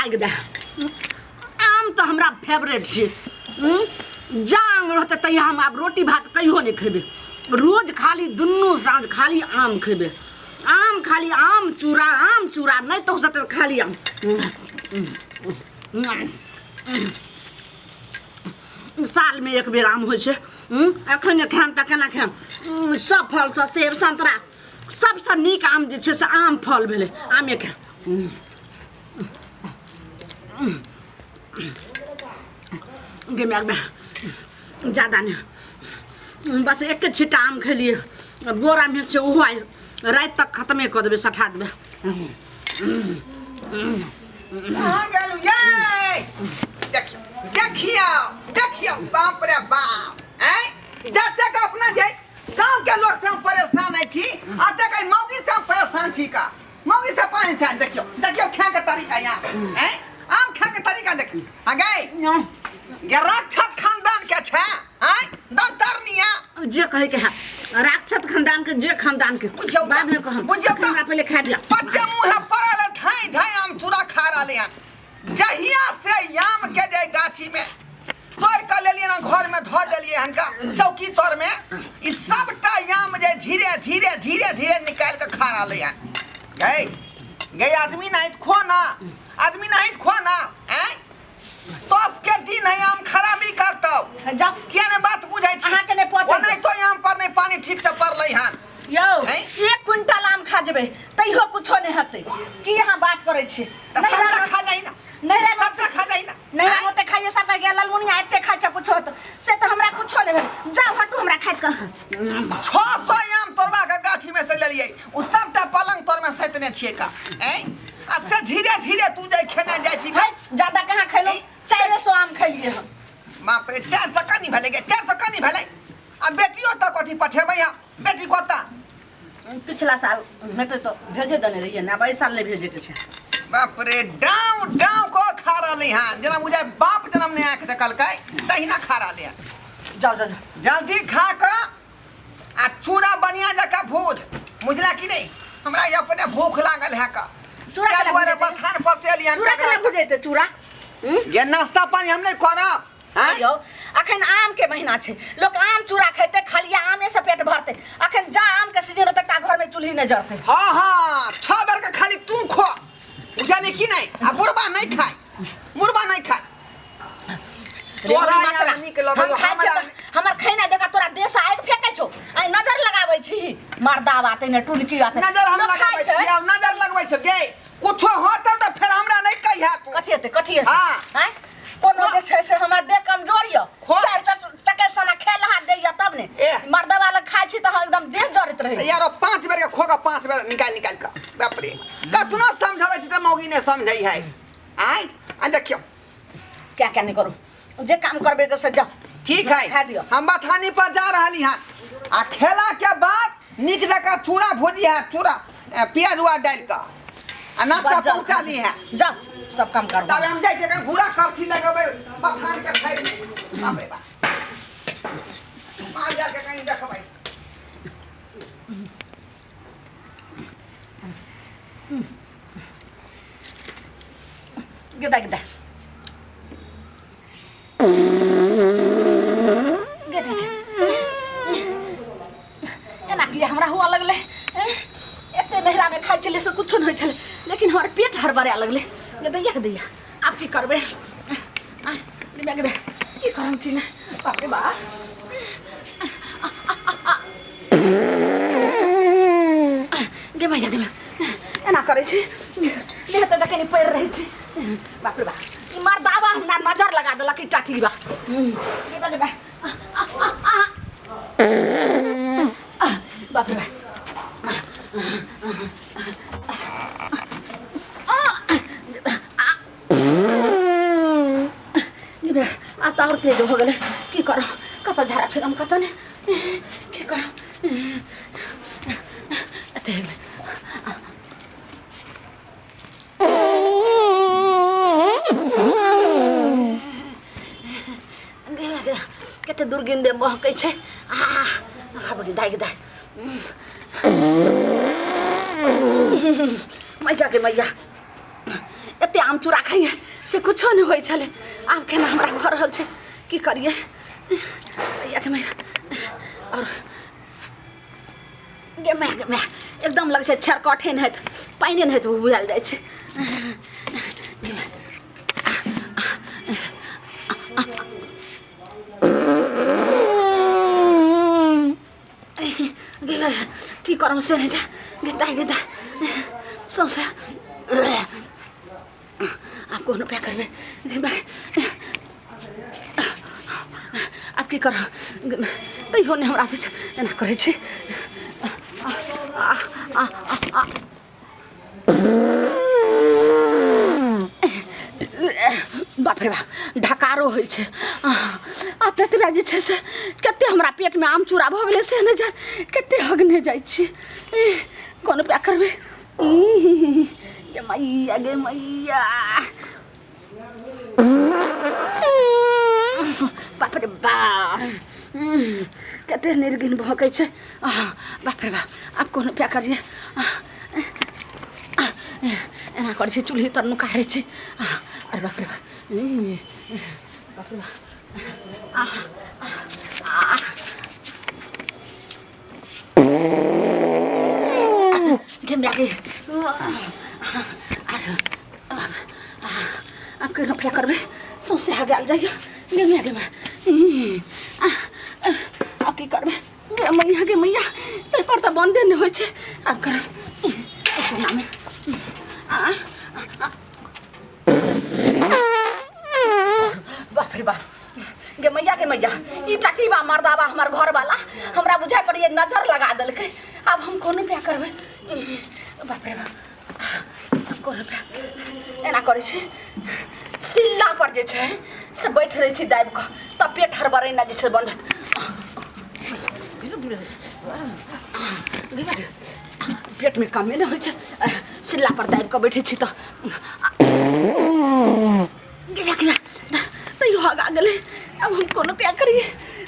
दाग दे आम तो हमरा फेवरेट छे जांग रहते तैया हम आब रोटी भात कहियो नहीं खेबे रोज खाली दुनू साँझ खाली आम खेबे आम खाली आम चूड़ा नहीं तो सते खाली आम साल में एक बेर आम हो छे एखन खाम त केना खाम सब फल से सेब संतरा सबसे नीक आम जे छे से आम फल भेले आमे खा गे मैगमे ज्यादा नहीं बस एक छिट्टा आम खेलिए बोरा में छे ओहो रात तक खत्मे कर देबे सठा देबे कहाँ गेलू ये देखियो बाप रे बाप जते का अपना जे गांव के लोग से परेशान है छी अते कई मौगी से परेशान छी का मौगी से पानी छा देखियो खा के तरीका यहाँ आम खा के तरीका देखी आगे ये राक्षस खानदान के छे दंतरनिया जे कहे के है राक्षस खानदान के जे खानदान के बाद में कहम हमरा पहले खा दिया बच्चे मुंह पड़ल धाई आम चूड़ा खा रहले हन जहिया से आम के जे गाछी में तोड़ के लेलिए ना घर में धो देलिए हनका चौकी तोड़ में ई सबटा आम जे धीरे निकाल के खा रहले हन गई आदमी नहीं खो ना तोस के दिन है आम खराबी करतो जाओ क्या ने बात बुझाई छी अहाँ के ने पहुंचे वो नहीं तो आम पर नहीं पानी ठीक से पड़लै हन यो 1 क्विंटल आम खा जेबे तैयो कुछो नहीं हते की यहाँ बात करे छी सबटा खा जाई ना नहीं रे सबटा खा जाई ना नहीं होते खाइए सब के लालमुनिया एते खाइ छ कुछो तो से तो हमरा कुछो नहीं भेल जाओ हटू हमरा खाइत कर 600 आम तोड़वा के गाछी में से लेलिए उ सबटा पलंग तोड़ में सैतने छिए का आ से धीरे तू जाई खेने जाई छी ज्यादा कहां खैलो 400 आम खैलिए हम बाप रे 400 कनी भेले गे 400 कनी भेले आ बेटियो त कथि पठेबै हम बेटी कोता पिछला साल में तो भेजे देने रहिए ना 22 साल ले भेजे के छे बाप रे डाउ को खा रहले हन जना मुझे बाप जन्म ने आंख देखल कै तहिना खा रहले हन जाओ जल्दी खा के आ चूड़ा बनिया जका भूज मुझला कि नहीं हमरा अपने भूख लागल है का चूड़ा के दुआरे बथान पर से लियन चूड़ा के बुझे ते चूड़ा ये नाश्ता पानी हम नहीं करब यो अखन आम के महीना छे लोग आम चूड़ा खेते खाली आमे से पेट भरते अखन जा आम के सीजन होते ता घर में चूल्ही न जरते हां 6 बार के खाली तू खो बुझाले कि नहीं आ बुढ़बा नहीं खाए तोरा यानी के लगो हमर खैना देखा तोरा देश आग फेकै छौ आई नजर लगाबै छी मर्दा बाते ने टुलकी बाते नजर हम लगाबै छी अब नजर लगबै छ गे कुछो होत त फिर हमरा नहीं कहिया तू कथि है हां कोनो जे छै से हमर देह कमजोर य 4 चक्के सना खेल हाथ दैया तब ने मर्दा वाला खाइ छी त एकदम देह जरित रहे यारो 5 बेर के खोगा 5 बेर निकाल के बाप रे कतनो समझाबै छी त मौगी ने समझै है आ देखियो क्या नहीं करू जे काम करबे के से जा ठीक है खा दियो हम बथानी पर जा रहली हां आ खेला के बाद निक जका चूड़ा भुजी है चूड़ा प्याज हुआ डाल का आ नाश्ता पहुंचा ली है जा सब काम करो तब हम जाय छै का घूरा करथी लगबै बथान के खाइ में बाप रे बाप मार जा के कहीं देखबै गेदा एना कि हमरा हुआ लगले एते नहरा में खाइ चले से कुछ नहीं चले लेकिन हमारे पेट हड़बड़ा लगले दैया आप की करबे की करम कि ना बाप रे बाप गे भैया एना करे छी देह त कनी पड़ रही छी बाप रे बाप मार दावा हमरा नजर लगा देलक टाटी बा गे बाप रे आता और तेज हो गए की करो कत झाड़ा फिर हम कत ने की करो कते दुर्गंध महकै छै खाबे दाइ मैया के मैया एते आम चूड़ा खाइए से कुछो नहीं होइ छले आब केना हमरा भऽ रहल छै की करिए या के और गे एकदम लगे छै छरकठे नहि हेत पाइने नहि हेत बुझाइल जाइ छै की करम से नहीं जा गिदा सौंसे आप कोनो पे करबे आप की कर तैयो नहीं हमरा से एना करे छी बाप रे बाप ढकारो होइ छै आ ततबे जे छै से कते हमरा पेट में आम चूड़ा भऽ गेलै से नहि जान कते हगने जाइ छी कोनो पे करबे गे मैया बाप रे बाप कते निर्गिन भौंकै छै बाप रे बाप आब कोनो पे करिए एना करै छी चूल्ही तर नुकारै छी अरे बाप रे बाप रे बाप आप केना पे करबे सौंसे आ गेल जाइए गेमे आप की करबे गे मैया ताहि पर तऽ बंदे नहि होइ छै आब कर बाप रे बाप गे मैया ई टटीबा मर्दाबा हमार घर वाला हमरा बुझाइ पड़िए नजर लगा देलकै आब हम कोनो पे करबै बाप रे बाप कोनो पे एना करै छै सिल्ला पर जे छै से बैठ रहै छी दाबि कऽ तब पेट हड़बड़ै ना जे छै बंधत पेट में कमे नहीं होइ छै सिल्ला पर दाबि कऽ बैठे छी तऽ तैयो हगा गेलै अब हम कोनो पे करिए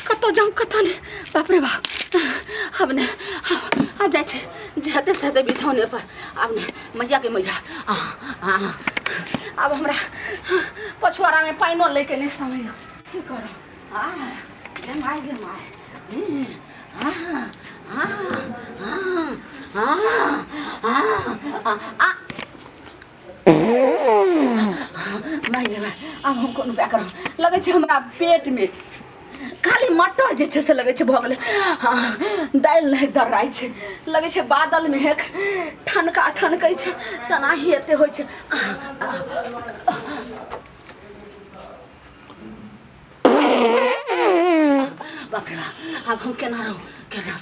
कतौ जाऊँ कतौ नहीं बाप रे बाप अब जाइ छै जे हेतै से हेतै बिछौने पर अब नहीं मैया के मैया अब हमरा पछुआरा में पाइनो लेके नहीं समय की करू गे माय अब हम कोनो पे करब लगे छै हमरा पेट में खाली मटर जे छै से लगे छै भऽ गेलै दालि नहीं दर्राइ छै लगे छै बादल में एक ठनका ठनकै छै तेनाही एते होइ छै बाप रे बाप अब हम केना रहू केना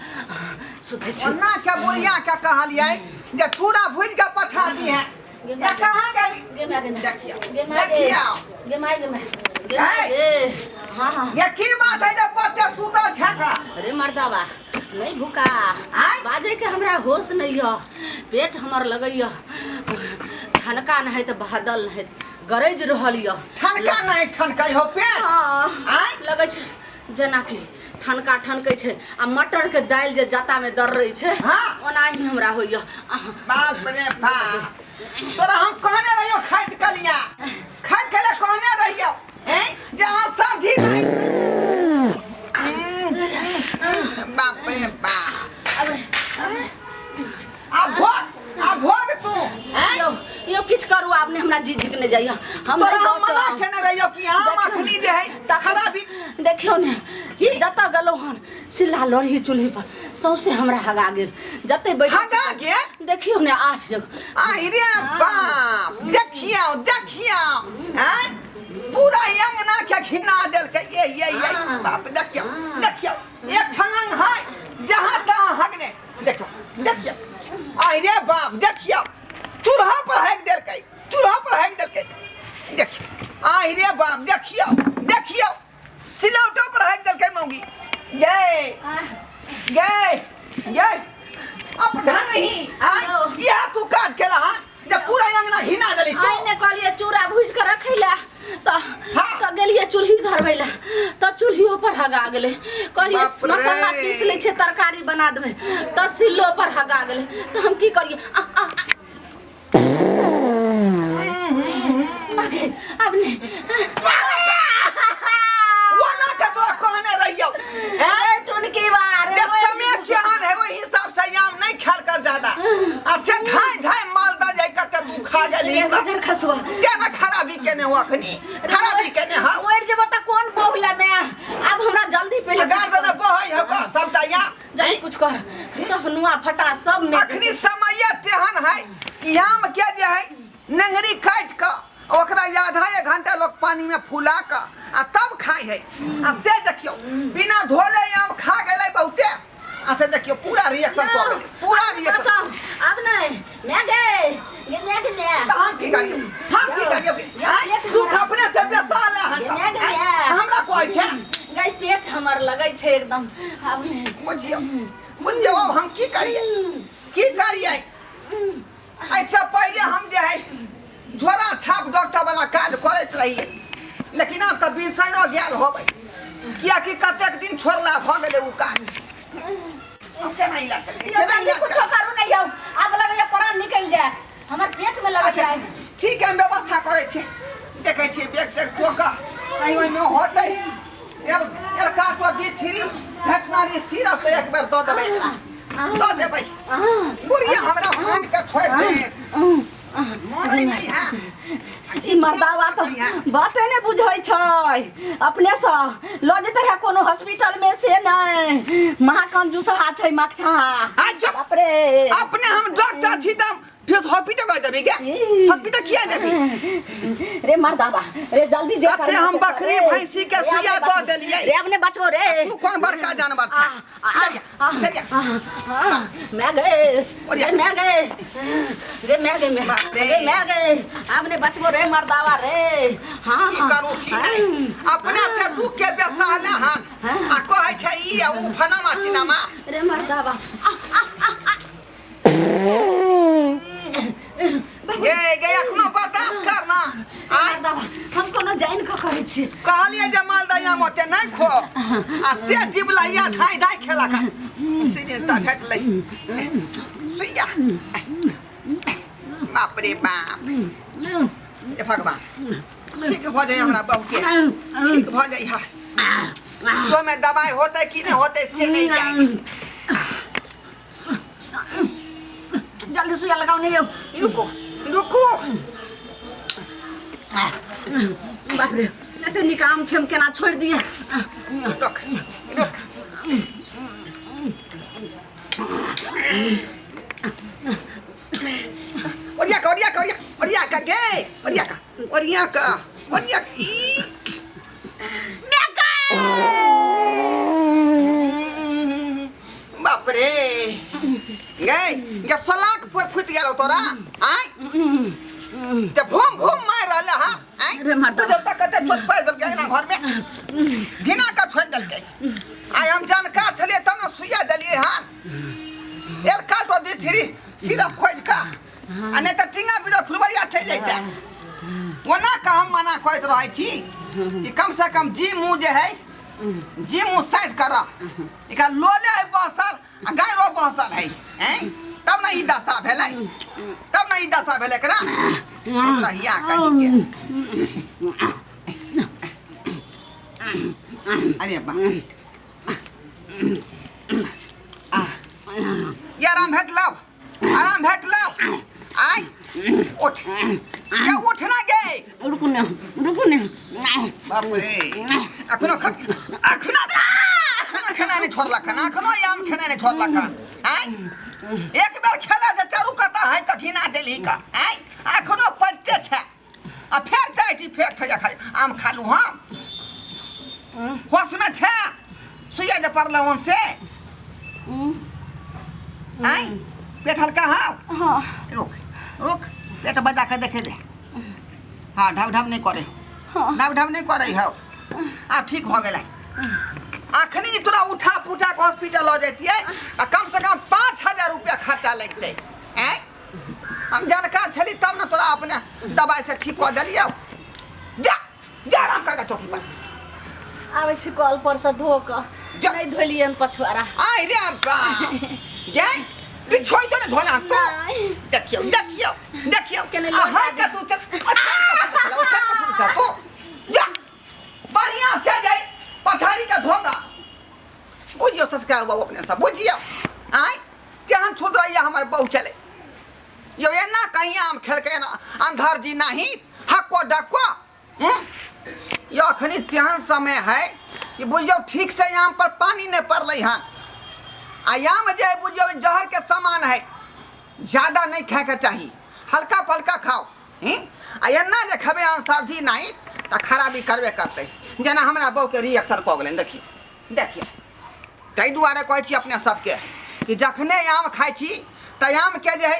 सुते छी ओना के बुढ़िया के कहलिए जे चूड़ा भूज के पठा दी है या कहां गेली गे हाँ ये की बात है जे पत्ते सुतल छका अरे मर्दावा नहीं भूखा बाजे के हमरा होश नहीं है पेट हमर लगैया ठनका नहीं तो बादल नहीं गरज रहल य ठनका नहीं ठनकै हो पेट लगे छै जेना कि ठनका ठनकै छै आ मटर के दालि जे जाता में दर्रै छै ओनाही हमरा होइया बाप रे बाप तोरा हम कहने रहियो खाइत कलिया खाइत कले कहने रहियो हैं जे आशा धी बाप रे बाप अब भोग तू यो किछ करू आपने हमरा जी झिकने जाइया हम तोरा मना केने रहियो कि आम अखनी जे है खराबी देखियो ने जता गलो हन सिल्ला लोढ़ी चूल्ही पर सौसे हमरा हगा गेल जते बैठ हगा गेल देखियो ने 8 जगह आई रे बाप देखियो हैं पूरा अंगना के घिना देल के ये बाप देखियो एक ठंगंग है जहां तहां हगने देखियो आई रे बाप देखियो चूल्हा पर हैक देल के देखियो आई रे बाप देखियो सिलौटो पर हैक देल के मौगी ये अब ढंग नहीं या तू काट के रहा जब पूरा अंगना हिना देली तो आइने कहलिए चूड़ा भूज के रखैला त गेलिए चूल्ही धरबैला त चूल्हियो पर हगा गेले कहलिए मसाला पीस ले छे तरकारी बना देबे त सिल्लो पर हगा गेले त हम की करिए मागे अब नहीं वो ना के तो कहने रहियो ए टुनकी बार ये समय केहन है वही हिसाब से आम नहीं खेल कर ज्यादा आ से धाय धाय मालदा जाय के तू खा गेली गजर खसवा केना खराबी केने हो अखनी खराबी केने हां ओर जे बता कौन बहुला में अब हमरा जल्दी पहले गार दे बहै हो का सब या जल्दी कुछ कर सब नुआ फटा सब में अखनी समय तेहन है कि आम के जे है नंगरी काट के ओकरा आधा 1 घंटा लोग पानी में फुला के आ तब खाए है आ से देखियो बिना धोले आम खा गेलै बहुते आ से देखियो पूरा रिएक्शन कर गेलै पूरा रिएक्शन अब नहीं मैं गए हम की करियो तू अपने से बेसा ले हमरा कोइ छै गई पेट हमर लगै छै एकदम अब नहीं बुझियो अब हम की करिए ऐसा पहले हम जे है झोरा छाप डॉक्टर वाला काज करैत रहिए लेकिन अब तो बिसैरो गेल होबै किया कि कतेक दिन छोड़ला भ गेलै उ काज अब केना इलाज ये कुछ करू नहीं जाओ अब लगे ये प्राण निकल जाए हमर पेट में लग जाए ठीक है हम व्यवस्था करै छी देखै छी बैग तक ठोका कहीं ओइ में होतै एल का तो दी थ्री वेटनरी सिरप एक बार दो देबै दो देबै गुड़िया हमरा हाथ के छोड़ दे मोरे नहीं है ई मर्दावा तो बाते ने बुझै छै अपने से ल जेते है कोनो हॉस्पिटल में से नहीं महाकंजूसा छै मखठा बाप रे अपने हम डॉक्टर छी त फिर हॉस्पिटल गए देबी क्या हॉस्पिटल किया देबी रे मर्दावा रे जल्दी जे कर हम बकरी भैंसी के सुइया दो देलिए रे अपने बचबो रे तू कौन बड़का जानवर छै मैं गए रे मैं गए आपने बचबो रे मर्दावा रे हां की करू की नहीं अपने से तू के बेसाले हन आ कहै छै ई उ फनामा चिनामा रे मर्दावा ये अखनो बर्दाश्त करना मर्दावा हम कोनो जाइन के करै छी कहलिए जे मालदया मोते नहीं खो आ से टिबलैया धाय धाय खेला का सीरियस ता घट ले सुइया बाप रे बाप ये भगवान ठीक भ जाए हमरा बहू के ठीक भ जाए हा तो में दवाई होते कि नहीं होते से नहीं जाए जल्दी सुइया लगाओ नहीं रुको बाप रे एते निकाम छम केना छोड़ दिए रुक ओरिया का बाप रे गए ये सलाक फुट गेलो तोरा आय ते भूम मार रहले हां आय रे मर्दा जब तक कते छोट पैर दल के ना घर में घिना का छोड़ दल के आय हम जानकार छलिए तब न सुइया दलिए हां एक काट दे थ्री सीधा खोज का आ नहीं तो टिंगा बिना फुलवरिया ठे जाता वना का हम मना कहत रहै छी कि कम से कम जी मुंह जे है जी मुंह साइड कर इका लोले है बसल आ गायरो बसल है हैं तब ना ई दशा भेलै करा रहिया कहि के अरे बा ये आराम भेटलौ आय उठ ना गे रुकू ने बाप रे अखनो खाना नहीं छोड़ला खाना अखनो याम खाना नहीं छोड़ला खाना आय एक बार खेला जे चारू कता है त घिना देली का आय अखनो पत्ते छै आ फेर चाटी फेर खजा खाली आम खालू हम होश में छै सुइया जे पड़ला उन से आय पेट हल्का हां रुक पेट बजा के देखे दे हाँ ढब नहीं करे ढब नहीं करे हो आ ठीक भ गेलै अखनी तोरा उठा पुठा के हॉस्पिटल ल जैतिए आ कम से कम 5000 रुपया खर्चा लगते हैं हम जानकार छली तब न तोरा अपने दवाई से ठीक कर दिलियो जा आराम कर चौकी पर आबै छी कॉल पर से धो के नहीं धोलियन पछुआरा आई रे बा जाय बिछोई तो धोला तो देखियो केने आ हां का तू चल संस्कार हुआ अपने सब बुझियो आय केहन छूट रही हमार बहू चले यो एना कहीं आम खेल के अंधर जी नहीं हको डको यो अखनी तेहन समय है कि बुझियो ठीक से आम पर पानी नहीं पड़ल हन आम जे बुझियो जहर के समान है ज्यादा नहीं खाए के चाहिए हल्का फल्का खाओ एना जे खेबे सर्दी नहीं तो खराबी करबे करते जना हमरा बहू के रिएक्शन कऽ गेलै देखिए ताहि दुआरे कहै छी अपने सबके कि जखने आम खाइ छी तऽ आम के जे है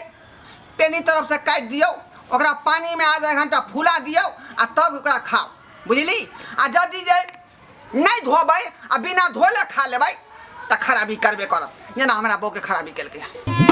पेनी तरफ से काटि दियौ ओकरा पानी में आधा घंटा फुला दियौ आ तब ओकरा खाओ बुझली आ यदि जे नहीं धोबै आ बिना धोले खा लेबै तऽ खराबी करबे करत जना हमरा बहू के खराबी केलकै।